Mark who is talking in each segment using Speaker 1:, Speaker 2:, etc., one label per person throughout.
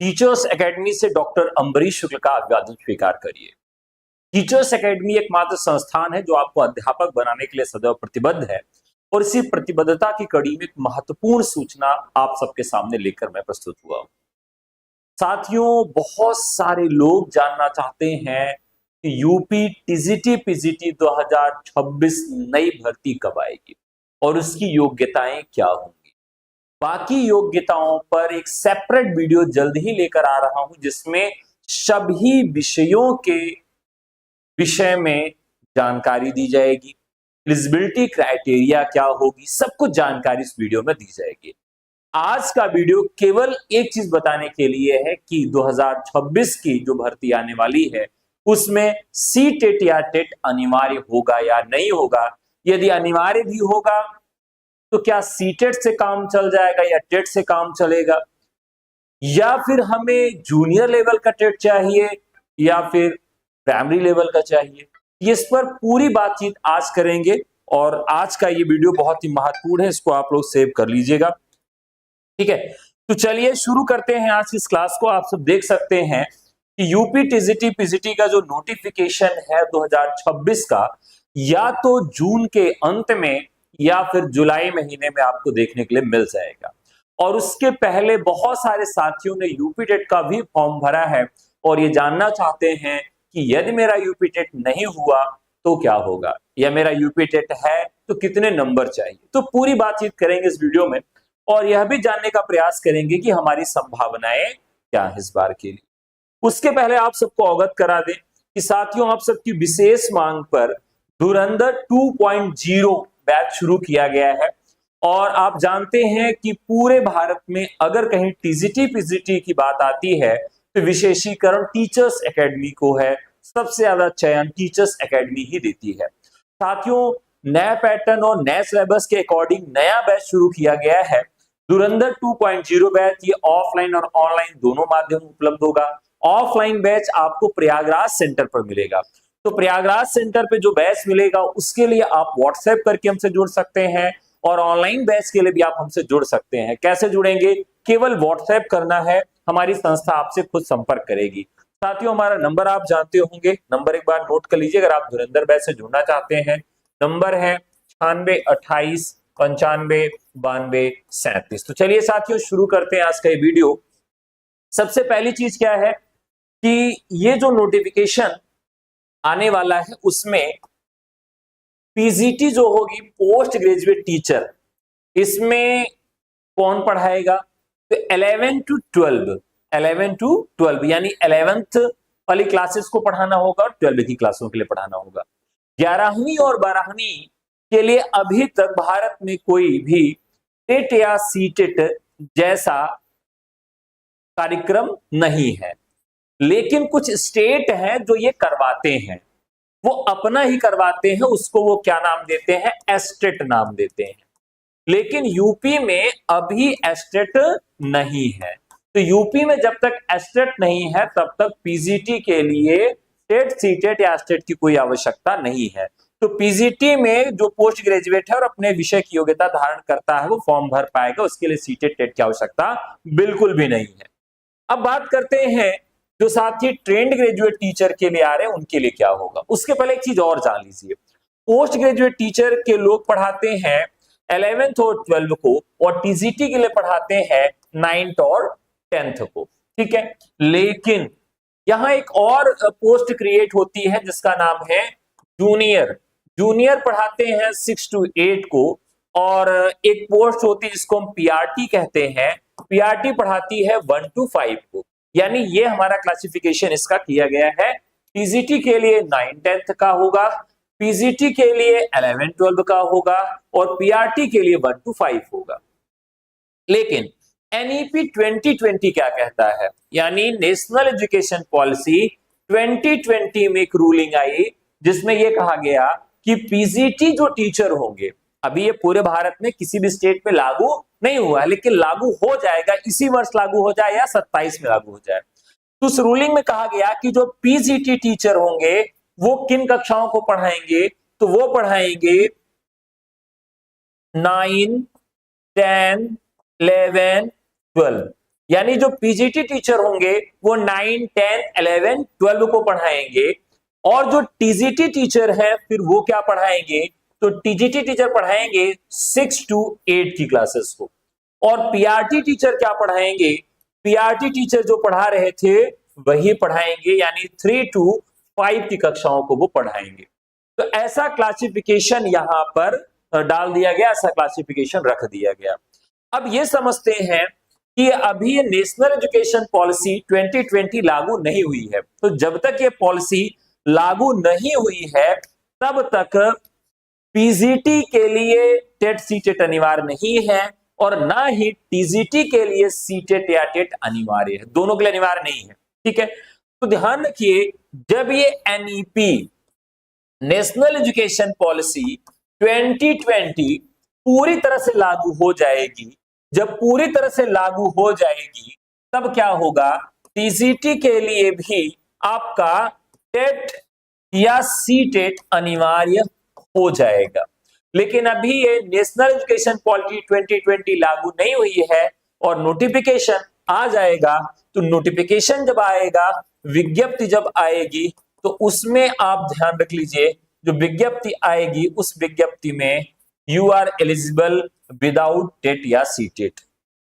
Speaker 1: Teachers academy से doctor Ambarish शुक्ल का अभिवादन स्वीकार करिए। टीचर्स एकेडमी एकमात्र संस्थान है जो आपको अध्यापक बनाने के लिए सदैव प्रतिबद्ध है और इसी प्रतिबद्धता की कड़ी में एक महत्वपूर्ण सूचना आप सबके सामने लेकर मैं प्रस्तुत हुआ हूं। साथियों, बहुत सारे लोग जानना चाहते हैं कि यूपी टीजीटी पीजीटी 2026 नई भर्ती कब आएगी और उसकी योग्यताएं क्या होंगी। बाकी योग्यताओं पर एक सेपरेट वीडियो जल्द ही लेकर आ रहा हूं जिसमें सभी विषयों के विषय में जानकारी दी जाएगी। एलिजिबिलिटी क्राइटेरिया क्या होगी, सब कुछ जानकारी इस वीडियो में दी जाएगी। आज का वीडियो केवल एक चीज बताने के लिए है कि 2026 की जो भर्ती आने वाली है उसमें सी टेट या टेट अनिवार्य होगा या नहीं होगा। यदि अनिवार्य भी होगा तो क्या सीटेट से काम चल जाएगा या टेट से काम चलेगा, या फिर हमें जूनियर लेवल का टेट चाहिए या फिर प्राइमरी लेवल का चाहिए। इस पर पूरी बातचीत आज करेंगे और आज का ये वीडियो बहुत ही महत्वपूर्ण है, इसको आप लोग सेव कर लीजिएगा। ठीक है, तो चलिए शुरू करते हैं आज की इस क्लास को। आप सब देख सकते हैं कि यूपी टीजीटी पीजीटी का जो नोटिफिकेशन है 2026 का, या तो जून के अंत में या फिर जुलाई महीने में आपको देखने के लिए मिल जाएगा। और उसके पहले बहुत सारे साथियों ने यूपी टेट का भी फॉर्म भरा है और ये जानना चाहते हैं कि यदि मेरा यूपी टेट नहीं हुआ तो क्या होगा, या मेरा यूपी टेट है तो कितने नंबर चाहिए। तो पूरी बातचीत करेंगे इस वीडियो में और यह भी जानने का प्रयास करेंगे कि हमारी संभावनाएं क्या है इस बार के लिए। उसके पहले आप सबको अवगत करा दें कि साथियों, आप सबकी विशेष मांग पर धुरंधर 2.0 बैच शुरू किया गया है और आप जानते हैं कि पूरे भारत में अगर कहीं टीजीटी पीजीटी की बात आती है तो विशेषीकरण टीचर्स एकेडमी को है। सबसे ज्यादा चयन टीचर्स एकेडमी ही देती है। साथियों, नया पैटर्न और नए सिलेबस के अकॉर्डिंग नया बैच शुरू किया गया है धुरंधर 2.0 बैच। ये ऑफलाइन और ऑनलाइन दोनों माध्यम उपलब्ध होगा। ऑफलाइन बैच आपको प्रयागराज सेंटर पर मिलेगा, तो प्रयागराज सेंटर पे जो बैच मिलेगा उसके लिए आप व्हाट्सएप करके हमसे जुड़ सकते हैं और ऑनलाइन बैच के लिए भी आप हमसे जुड़ सकते हैं। कैसे जुड़ेंगे? केवल व्हाट्सएप करना है, हमारी संस्था आपसे खुद संपर्क करेगी। साथियों, हमारा नंबर आप जानते होंगे, नंबर एक बार नोट कर लीजिए अगर आप धुरंधर बैच से जुड़ना चाहते हैं। नंबर है 9828959237। तो चलिए साथियों शुरू करते हैं आज का ये वीडियो। सबसे पहली चीज क्या है कि ये जो नोटिफिकेशन आने वाला है उसमें पीजीटी जो होगी पोस्ट ग्रेजुएट टीचर, इसमें कौन पढ़ाएगा? तो 11 टू 12 यानी 11th वाली क्लासेस को पढ़ाना होगा और 12वीं की क्लासों के लिए पढ़ाना होगा। 11वीं और 12वीं के लिए अभी तक भारत में कोई भी टेट या सीटेट जैसा कार्यक्रम नहीं है, लेकिन कुछ स्टेट हैं जो ये करवाते हैं, वो अपना ही करवाते हैं। उसको वो क्या नाम देते हैं? एस्टेट नाम देते हैं। लेकिन यूपी में अभी एस्टेट नहीं है, तो यूपी में जब तक एस्टेट नहीं है तब तक पीजीटी के लिए टेट सीटेट या एस्टेट की कोई आवश्यकता नहीं है। तो पीजीटी में जो पोस्ट ग्रेजुएट है और अपने विषय की योग्यता धारण करता है वो फॉर्म भर पाएगा, उसके लिए सीटेट टेट की आवश्यकता बिल्कुल भी नहीं है। अब बात करते हैं जो साथी ट्रेंड ग्रेजुएट टीचर के लिए आ रहे हैं उनके लिए क्या होगा। उसके पहले एक चीज और जान लीजिए, पोस्ट ग्रेजुएट टीचर के लोग पढ़ाते हैं 11th और 12th को और टीजीटी के लिए पढ़ाते हैं 9th और 10th को। ठीक है, लेकिन यहां एक और पोस्ट क्रिएट होती है जिसका नाम है जूनियर पढ़ाते हैं 6 to 8 को, और एक पोस्ट होती है जिसको हम पीआरटी कहते हैं, पीआरटी पढ़ाती है 1 to 5 को। यानी ये हमारा क्लासिफिकेशन इसका किया गया है। टीजीटी के लिए 9-10th का होगा, पीजीटी के लिए 11-12 का होगा और पीआरटी के लिए 1 to 5 होगा। लेकिन एनईपी 2020 क्या कहता है, यानी नेशनल एजुकेशन पॉलिसी 2020 में एक रूलिंग आई जिसमें यह कहा गया कि पीजीटी जो टीचर होंगे, अभी ये पूरे भारत में किसी भी स्टेट पे लागू नहीं हुआ है लेकिन लागू हो जाएगा, इसी वर्ष लागू हो जाए या 27 में लागू हो जाए। तो उस रूलिंग में कहा गया कि जो पीजीटी टीचर होंगे वो किन कक्षाओं को पढ़ाएंगे? तो वो पढ़ाएंगे 9, 10, 11, 12 यानी जो पीजीटी टीचर होंगे वो 9, 10, 11, 12 को पढ़ाएंगे, और जो टीजीटी टीचर है फिर वो क्या पढ़ाएंगे, तो टीजीटी टीचर पढ़ाएंगे 6 to 8 की क्लासेस को, और पीआरटी टीचर क्या पढ़ाएंगे, पीआरटी टीचर जो पढ़ा रहे थे वही पढ़ाएंगे, यानी 3 to 5 की कक्षाओं को वो पढ़ाएंगे। तो ऐसा क्लासिफिकेशन यहां पर डाल दिया गया, ऐसा क्लासिफिकेशन रख दिया गया। अब ये समझते हैं कि अभी ये नेशनल एजुकेशन पॉलिसी 2020 लागू नहीं हुई है, तो जब तक ये पॉलिसी लागू नहीं हुई है तब तक पीजीटी के लिए टेट सीटेट अनिवार्य नहीं है, और ना ही टीजीटी के लिए सीटेट या टेट अनिवार्य है, दोनों के लिए अनिवार्य नहीं है। ठीक है, तो ध्यान रखिए, जब ये एनईपी नेशनल एजुकेशन पॉलिसी 2020 पूरी तरह से लागू हो जाएगी, जब पूरी तरह से लागू हो जाएगी तब क्या होगा, टीजीटी के लिए भी आपका टेट या सीटेट अनिवार्य हो जाएगा। लेकिन अभी ये नेशनल एजुकेशन पॉलिसी 2020 लागू नहीं हुई है, और नोटिफिकेशन आ जाएगा, तो नोटिफिकेशन जब आएगा, विज्ञप्ति जब आएगी, तो उसमें आप ध्यान रख लीजिए, जो विज्ञप्ति आएगी उस विज्ञप्ति में you are eligible without TET या सीटेट,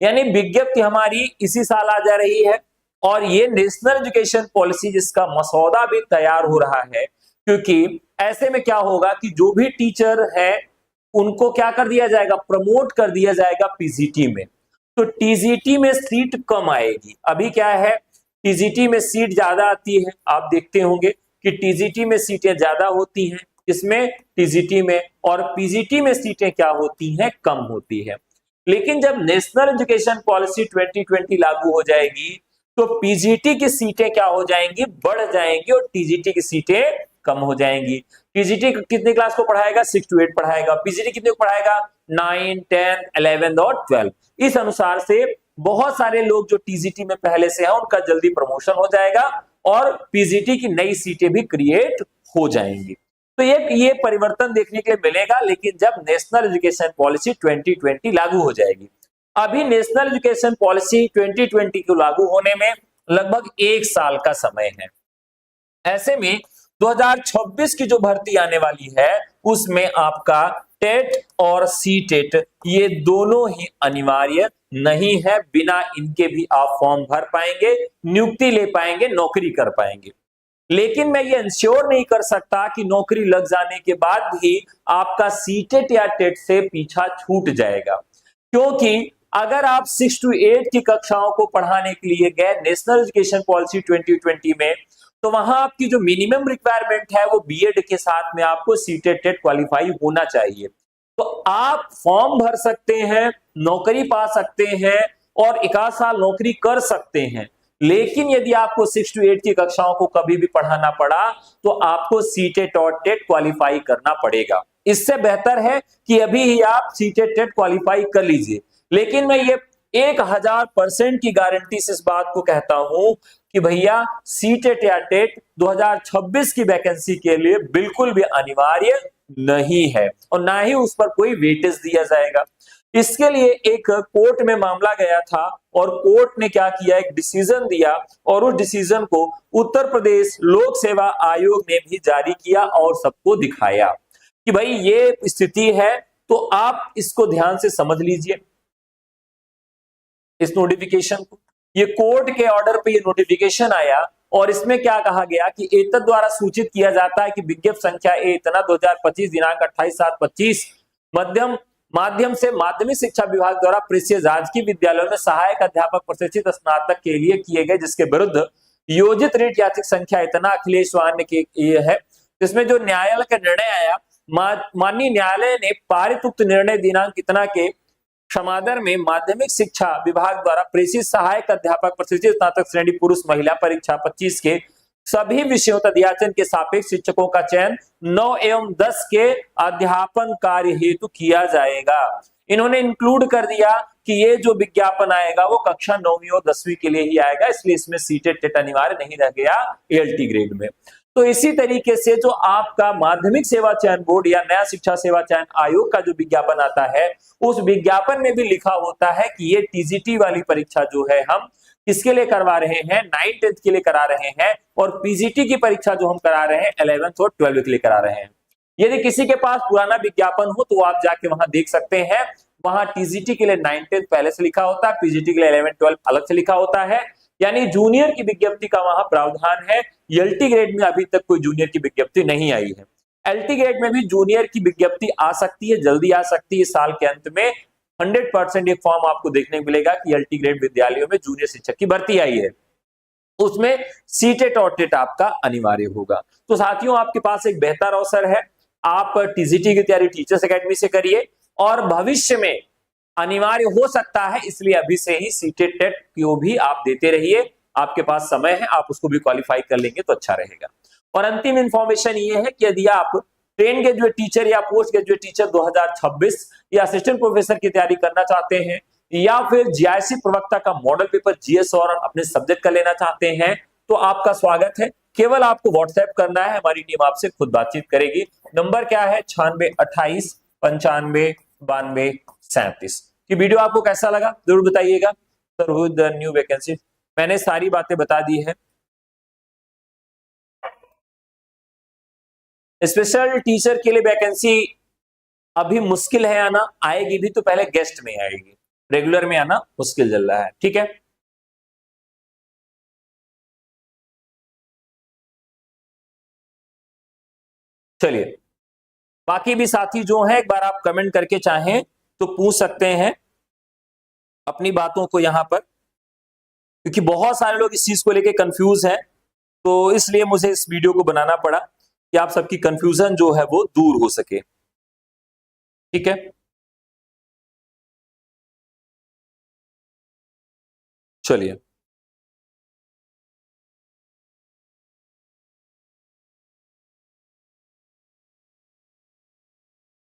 Speaker 1: यानी विज्ञप्ति हमारी इसी साल आ जा रही है, और ये नेशनल एजुकेशन पॉलिसी जिसका मसौदा भी तैयार हो रहा है, क्योंकि ऐसे में क्या होगा कि जो भी टीचर है उनको क्या कर दिया जाएगा, प्रमोट कर दिया जाएगा पीजीटी में, तो टीजीटी में सीट कम आएगी। अभी क्या है, टीजीटी में सीट ज्यादा आती है, आप देखते होंगे कि टीजीटी में सीटें ज्यादा होती हैं, इसमें टीजीटी में, और पीजीटी में सीटें क्या होती हैं, कम होती है। लेकिन जब नेशनल एजुकेशन पॉलिसी 2020 लागू हो जाएगी तो पीजीटी की सीटें क्या हो जाएंगी, बढ़ जाएंगी, और टीजीटी की सीटें कम हो जाएंगी। टीजीटी कितनी क्लास को पढ़ाएगा, 6 to 8 पढ़ाएगा, पीजीटी कितने को पढ़ाएगा, 9, 10, 11 और 12। इस अनुसार से बहुत सारे लोग जो टीजीटी में पहले से हैं उनका जल्दी प्रमोशन हो जाएगा, और पीजीटी की नई सीटें भी क्रिएट हो जाएंगी। तो ये परिवर्तन देखने के लिए मिलेगा, लेकिन जब नेशनल एजुकेशन पॉलिसी 2020 लागू हो जाएगी। अभी नेशनल एजुकेशन पॉलिसी 2020 को लागू होने में लगभग 1 साल का समय है। ऐसे में 2026 की जो भर्ती आने वाली है उसमें आपका टेट और सीटेट ये दोनों ही अनिवार्य नहीं है, बिना इनके भी आप फॉर्म भर पाएंगे, नियुक्ति ले पाएंगे, नौकरी कर पाएंगे। लेकिन मैं ये इंश्योर नहीं कर सकता कि नौकरी लग जाने के बाद भी आपका सीटेट या टेट से पीछा छूट जाएगा, क्योंकि अगर आप 6 to 8 की कक्षाओं को पढ़ाने के लिए गए नेशनल एजुकेशन पॉलिसी 2020 में, तो वहां आपकी जो मिनिमम रिक्वायरमेंट है वो बीएड के साथ में आपको सीटेट टेट क्वालिफाई होना चाहिए। तो आप फॉर्म भर सकते हैं, नौकरी पा सकते हैं, और 1 साल नौकरी कर सकते हैं, लेकिन यदि आपको 6 to 8 की कक्षाओं को कभी भी पढ़ाना पड़ा तो आपको सीटेट और टेट क्वालिफाई करना पड़ेगा। इससे बेहतर है कि अभी ही आप सीटेट टेट क्वालिफाई कर लीजिए। लेकिन मैं ये 1000% की गारंटी से इस बात को कहता हूं कि भैया सीटेट या टेट 2026 की वैकेंसी के लिए बिल्कुल भी अनिवार्य नहीं है, और ना ही उस पर कोई वेटेज दिया जाएगा। इसके लिए एक कोर्ट में मामला गया था, और कोर्ट ने क्या किया, एक डिसीजन दिया, और उस डिसीजन को उत्तर प्रदेश लोक सेवा आयोग ने भी जारी किया और सबको दिखाया कि भाई ये स्थिति है। तो आप इसको ध्यान से समझ लीजिए, इस नोटिफिकेशन को, ये कोर्ट के ऑर्डर पे ये नोटिफिकेशन आया, और इसमें क्या कहा गया कि एतद द्वारा सूचित किया जाता है कि विज्ञप्ति संख्या ए इतना 2025 दिनांक 28/7/25 माध्यम से माध्यमिक शिक्षा विभाग द्वारा प्रेषित राजकीय विद्यालयों में सहायक अध्यापक प्रशिक्षित स्नातक के लिए किए गए, जिसके विरुद्ध योजित रीट याचिक संख्या इतना अखिलेश वाहन के ये है, जिसमें जो न्यायालय का निर्णय आया, माननीय न्यायालय ने पारित उक्त निर्णय दिनांक इतना के क्षमादर में माध्यमिक शिक्षा विभाग द्वारा प्रेषित सहायक अध्यापक प्रशिक्षित स्नातक श्रेणी पुरुष महिला परीक्षा 25 के सभी विषयों तदयाचन के सापेक्ष शिक्षकों का चयन 9 एवं 10 के अध्यापन कार्य हेतु किया जाएगा। इन्होंने इंक्लूड कर दिया कि ये जो विज्ञापन आएगा वो कक्षा 9वीं और 10वीं के लिए ही आएगा, इसलिए इसमें सीटेट टेट अनिवार्य नहीं रह गया एएलटी ग्रेड में। तो इसी तरीके से जो आपका माध्यमिक सेवा चयन बोर्ड या नया शिक्षा सेवा चयन आयोग का जो विज्ञापन आता है, उस विज्ञापन में भी लिखा होता है कि ये टीजीटी वाली परीक्षा जो है हम किसके लिए करवा रहे हैं, 9th के लिए करा रहे हैं, और पीजीटी की परीक्षा जो हम करा रहे हैं 11th और 12th के लिए करा रहे हैं। यदि किसी के पास पुराना विज्ञापन हो तो आप जाके वहां देख सकते हैं, वहां टीजीटी के लिए 9th पहले से लिखा होता है, पीजीटी के लिए 11th 12th अलग से लिखा होता है, यानी जूनियर की विज्ञप्ति का वहां प्रावधान है। एलटी ग्रेड में अभी तक कोई जूनियर की विज्ञप्ति नहीं आई है। एलटी ग्रेड में भी जूनियर की विज्ञप्ति आ सकती है, जल्दी आ सकती है, साल के अंत में 100% एक फॉर्म आपको देखने को मिलेगा कि एलटी ग्रेड विद्यालयों में जूनियर शिक्षक की भर्ती आई है, उसमें सीटेट और टेट आपका अनिवार्य होगा। तो साथियों, आपके पास एक बेहतर अवसर है, आप टीजीटी की तैयारी टीचर्स एकेडमी से करिए, और भविष्य में अनिवार्य हो सकता है, इसलिए अभी से ही सीटेट टेट को भी आप देते रहिए, आपके पास समय है, आप उसको भी क्वालिफाई कर लेंगे तो अच्छा रहेगा। और अंतिम इंफॉर्मेशन ये है कि यदि आप ट्रेन ग्रेजुएट टीचर या पोस्ट ग्रेजुएट टीचर 2026 या असिस्टेंट प्रोफेसर की तैयारी करना चाहते हैं, या फिर जीआईसी प्रवक्ता का मॉडल पेपर जीएस और अपने सब्जेक्ट का लेना चाहते हैं, तो आपका स्वागत है। केवल आपको व्हाट्सएप करना है, हमारी टीम आपसे खुद बातचीत करेगी। नंबर क्या है? 9628 95 92 37। कि वीडियो आपको कैसा लगा जरूर बताइएगा। Sir with the new vacancy, मैंने सारी बातें बता दी है। स्पेशल टीचर के लिए वैकेंसी अभी मुश्किल है आना, आएगी भी तो पहले गेस्ट में आएगी, रेगुलर में आना मुश्किल चल रहा है। ठीक है, चलिए बाकी भी साथी जो है एक बार आप कमेंट करके चाहें तो पूछ सकते हैं अपनी बातों को यहां पर, क्योंकि बहुत सारे लोग इस चीज को लेके कंफ्यूज हैं, तो इसलिए मुझे इस वीडियो को बनाना पड़ा कि आप सबकी कंफ्यूजन जो है वो दूर हो सके। ठीक है, चलिए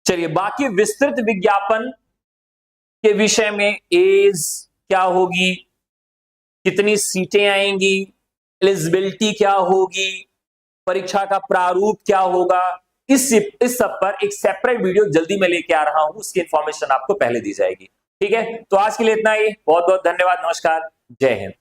Speaker 1: चलिए बाकी विस्तृत विज्ञापन के विषय में, एज क्या होगी, कितनी सीटें आएंगी, एलिजिबिलिटी क्या होगी, परीक्षा का प्रारूप क्या होगा, इस सब पर एक सेपरेट वीडियो जल्दी मैं लेके आ रहा हूं, उसकी इंफॉर्मेशन आपको पहले दी जाएगी। ठीक है, तो आज के लिए इतना ही, बहुत बहुत धन्यवाद, नमस्कार, जय हिंद।